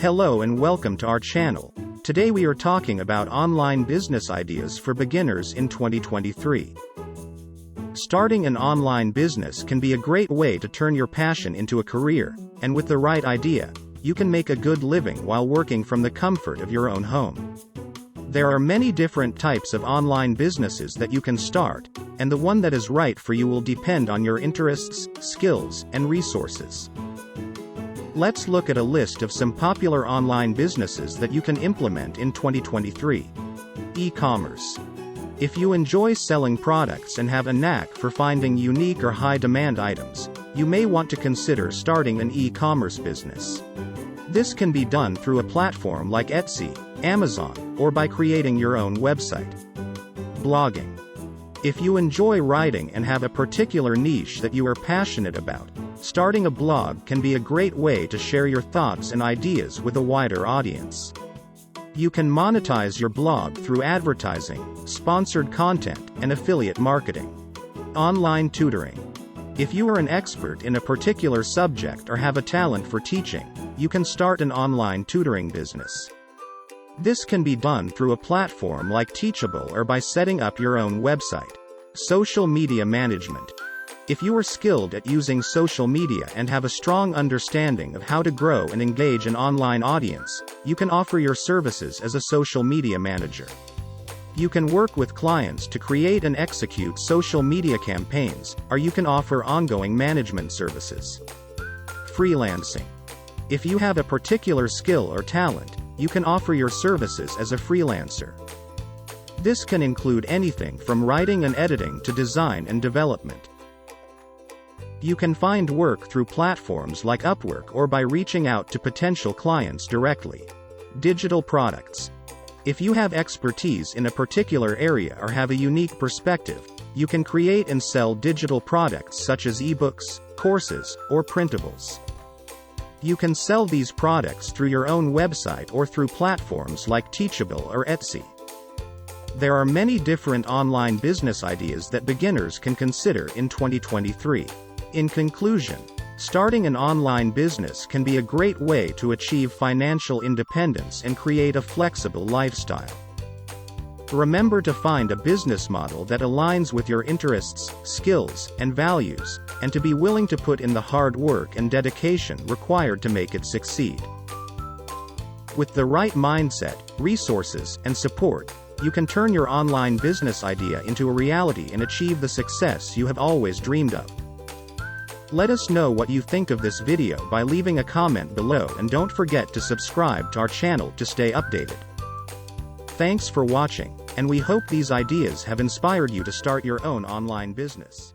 Hello and welcome to our channel. Today we are talking about online business ideas for beginners in 2023. Starting an online business can be a great way to turn your passion into a career, and with the right idea, you can make a good living while working from the comfort of your own home. There are many different types of online businesses that you can start, and the one that is right for you will depend on your interests, skills, and resources. Let's look at a list of some popular online businesses that you can implement in 2023. E-commerce. If you enjoy selling products and have a knack for finding unique or high-demand items, you may want to consider starting an e-commerce business. This can be done through a platform like Etsy, Amazon, or by creating your own website. Blogging. If you enjoy writing and have a particular niche that you are passionate about, starting a blog can be a great way to share your thoughts and ideas with a wider audience. You can monetize your blog through advertising, sponsored content, and affiliate marketing. Online tutoring. If you are an expert in a particular subject or have a talent for teaching, you can start an online tutoring business. This can be done through a platform like Teachable or by setting up your own website. Social media management. If you are skilled at using social media and have a strong understanding of how to grow and engage an online audience, you can offer your services as a social media manager. You can work with clients to create and execute social media campaigns, or you can offer ongoing management services. Freelancing. If you have a particular skill or talent, you can offer your services as a freelancer. This can include anything from writing and editing to design and development. You can find work through platforms like Upwork or by reaching out to potential clients directly. Digital products. If you have expertise in a particular area or have a unique perspective, you can create and sell digital products such as ebooks, courses, or printables. You can sell these products through your own website or through platforms like Teachable or Etsy. There are many different online business ideas that beginners can consider in 2023. In conclusion, starting an online business can be a great way to achieve financial independence and create a flexible lifestyle. Remember to find a business model that aligns with your interests, skills, and values, and to be willing to put in the hard work and dedication required to make it succeed. With the right mindset, resources, and support, you can turn your online business idea into a reality and achieve the success you have always dreamed of. Let us know what you think of this video by leaving a comment below, and don't forget to subscribe to our channel to stay updated. Thanks for watching, and we hope these ideas have inspired you to start your own online business.